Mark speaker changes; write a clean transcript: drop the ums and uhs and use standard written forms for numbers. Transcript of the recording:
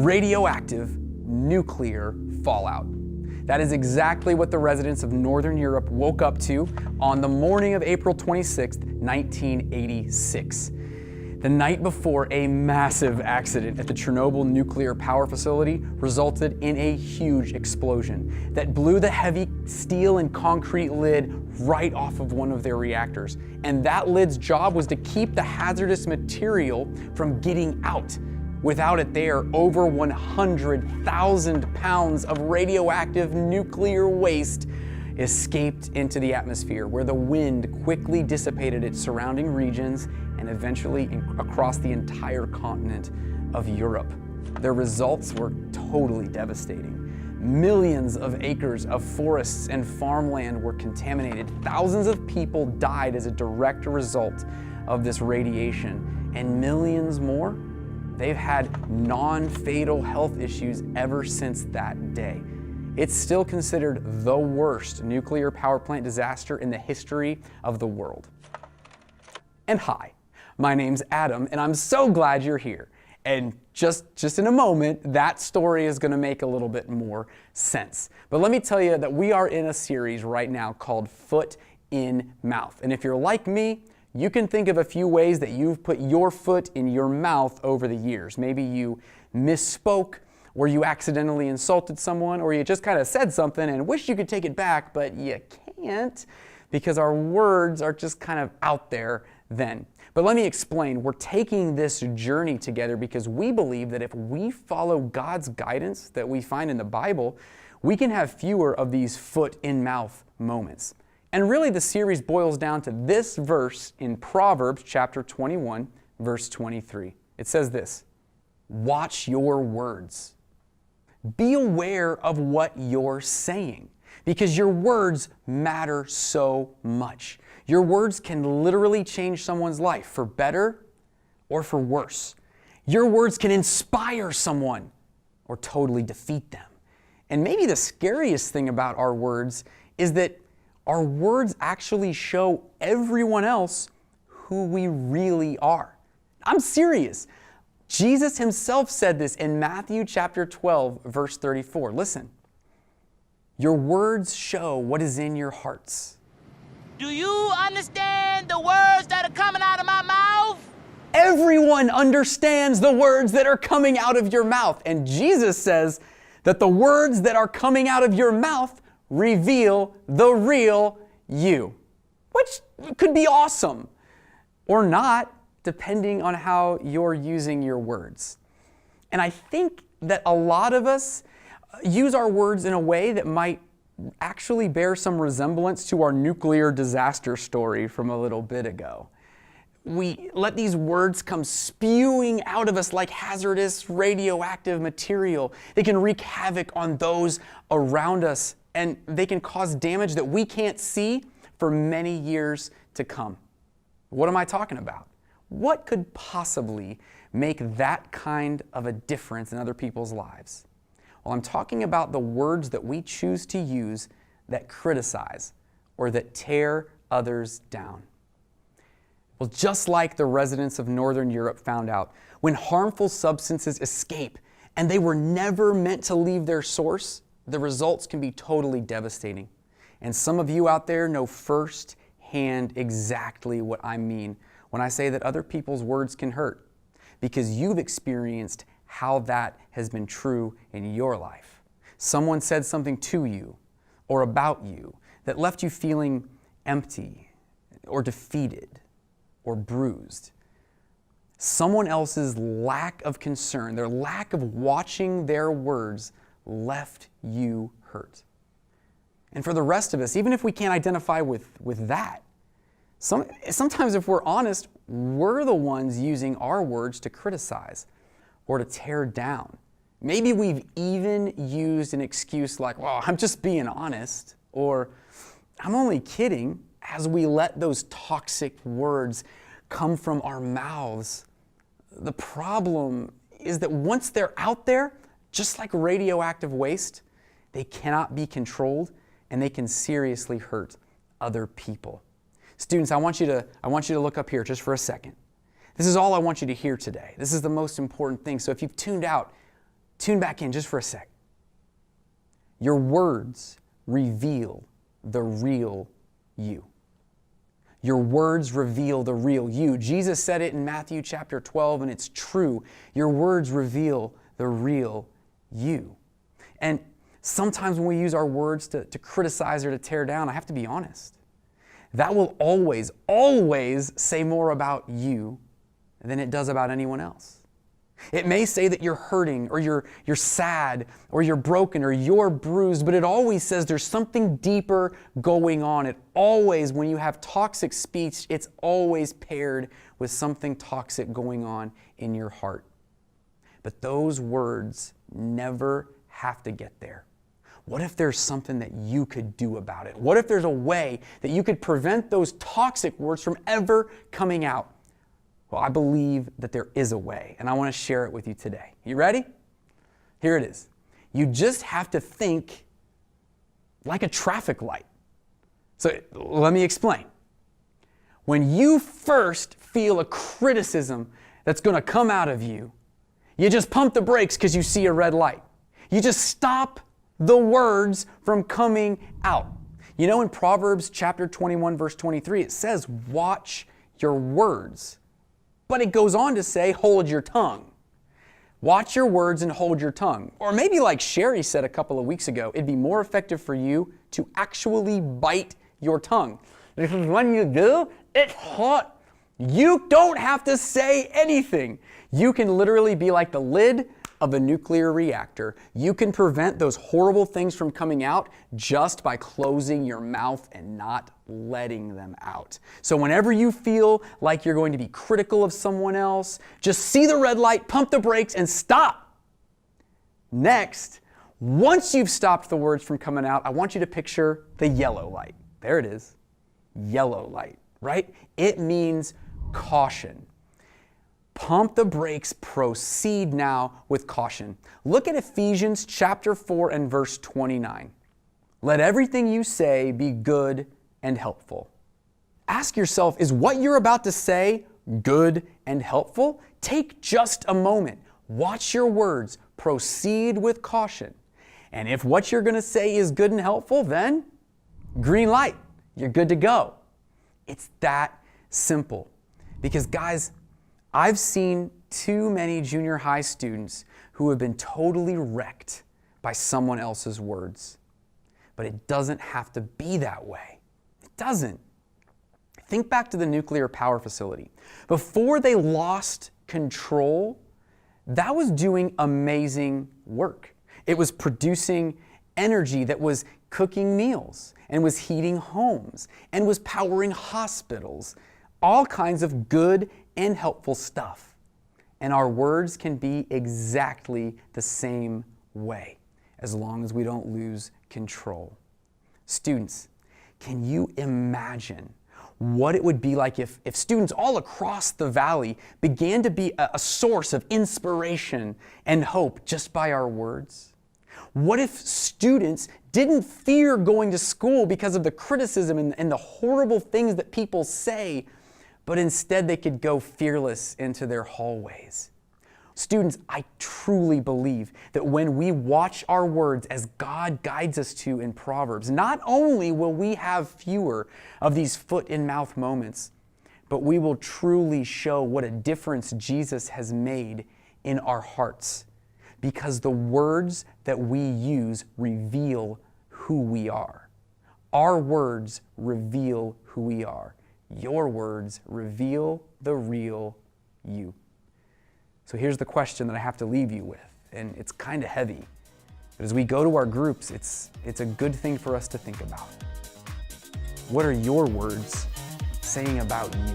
Speaker 1: radioactive nuclear fallout. That is exactly what the residents of Northern Europe woke up to on the morning of April 26, 1986. The night before a massive accident at the Chernobyl nuclear power facility resulted in a huge explosion that blew the heavy steel and concrete lid right off of one of their reactors. And that lid's job was to keep the hazardous material from getting out. Without it there, over 100,000 pounds of radioactive nuclear waste escaped into the atmosphere, where the wind quickly dissipated its surrounding regions and eventually across the entire continent of Europe. The results were totally devastating. Millions of acres of forests and farmland were contaminated. Thousands of people died as a direct result of this radiation, and millions more, they've had non-fatal health issues ever since that day. It's still considered the worst nuclear power plant disaster in the history of the world. And hi, my name's Adam, and I'm so glad you're here. And just in a moment, that story is going to make a little bit more sense. But let me tell you that we are in a series right now called Foot in Mouth. And if you're like me, you can think of a few ways that you've put your foot in your mouth over the years. Maybe you misspoke, or you accidentally insulted someone, or you just kind of said something and wish you could take it back, but you can't because our words are just kind of out there then. But let me explain. We're taking this journey together because we believe that if we follow God's guidance that we find in the Bible, we can have fewer of these foot-in-mouth moments. And really the series boils down to this verse in Proverbs chapter 21, verse 23. It says this: "Watch your words. Be aware of what you're saying, because your words matter so much." Your words can literally change someone's life for better or for worse. Your words can inspire someone or totally defeat them. And maybe the scariest thing about our words is that our words actually show everyone else who we really are. I'm serious. Jesus himself said this in Matthew chapter 12, verse 34. Listen. "Your words show what is in your hearts."
Speaker 2: Do you understand the words that are coming out of my mouth?
Speaker 1: Everyone understands the words that are coming out of your mouth. And Jesus says that the words that are coming out of your mouth reveal the real you, which could be awesome or not, depending on how you're using your words. And I think that a lot of us use our words in a way that might actually bear some resemblance to our nuclear disaster story from a little bit ago. We let these words come spewing out of us like hazardous radioactive material. They can wreak havoc on those around us, and they can cause damage that we can't see for many years to come. What am I talking about? What could possibly make that kind of a difference in other people's lives? Well, I'm talking about the words that we choose to use that criticize or that tear others down. Well, just like the residents of Northern Europe found out, when harmful substances escape and they were never meant to leave their source, the results can be totally devastating. And some of you out there know firsthand exactly what I mean when I say that other people's words can hurt, because you've experienced how that has been true in your life. Someone said something to you or about you that left you feeling empty or defeated or bruised. Someone else's lack of concern, their lack of watching their words, left you hurt. And for the rest of us, even if we can't identify with that, sometimes if we're honest, we're the ones using our words to criticize or to tear down. Maybe we've even used an excuse like, "Well, I'm just being honest," or "I'm only kidding," as we let those toxic words come from our mouths. The problem is that once they're out there, just like radioactive waste, they cannot be controlled and they can seriously hurt other people. Students, I want you to look up here just for a second. This is all I want you to hear today. This is the most important thing. So if you've tuned out, Tune back in just for a sec. Your words reveal the real you. Your words reveal the real you. Jesus said it in Matthew chapter 12, and it's true. Your words reveal the real you. And sometimes when we use our words to criticize or to tear down, I have to be honest. That will always, always say more about you than it does about anyone else. It may say that you're hurting or you're sad or you're broken or you're bruised, but it always says there's something deeper going on. It always, when you have toxic speech, it's always paired with something toxic going on in your heart. But those words never have to get there. What if there's something that you could do about it? What if there's a way that you could prevent those toxic words from ever coming out? Well, I believe that there is a way, and I want to share it with you today. You ready? Here it is. You just have to think like a traffic light. So let me explain. When you first feel a criticism that's going to come out of you, you just pump the brakes because you see a red light. You just stop the words from coming out. You know, in Proverbs chapter 21, verse 23, it says, watch your words. But it goes on to say, hold your tongue. Watch your words and hold your tongue. Or maybe like Sherry said a couple of weeks ago, it'd be more effective for you to actually bite your tongue. Because when you do, it's hot. You don't have to say anything. You can literally be like the lid of a nuclear reactor. You can prevent those horrible things from coming out just by closing your mouth and not letting them out. So whenever you feel like you're going to be critical of someone else, just see the red light, pump the brakes, and stop. Next, once you've stopped the words from coming out, I want you to picture the yellow light. There it is. Yellow light, right? It means caution. Pump the brakes, proceed now with caution. Look at Ephesians chapter 4 and verse 29. Let everything you say be good and helpful. Ask yourself, is what you're about to say good and helpful? Take just a moment. Watch your words. Proceed with caution. And if what you're going to say is good and helpful, then green light. You're good to go. It's that simple. Because guys, I've seen too many junior high students who have been totally wrecked by someone else's words. But it doesn't have to be that way. It doesn't. Think back to the nuclear power facility. Before they lost control, that was doing amazing work. It was producing energy that was cooking meals and was heating homes and was powering hospitals. All kinds of good and helpful stuff. And our words can be exactly the same way, as long as we don't lose control. Students, can you imagine what it would be like if students all across the valley began to be a source of inspiration and hope just by our words? What if students didn't fear going to school because of the criticism and the horrible things that people say, but instead they could go fearless into their hallways? Students, I truly believe that when we watch our words as God guides us to in Proverbs, not only will we have fewer of these foot-in-mouth moments, but we will truly show what a difference Jesus has made in our hearts, because the words that we use reveal who we are. Our words reveal who we are. Your words reveal the real you. So here's the question that I have to leave you with, and it's kind of heavy. But as we go to our groups, it's a good thing for us to think about. What are your words saying about you?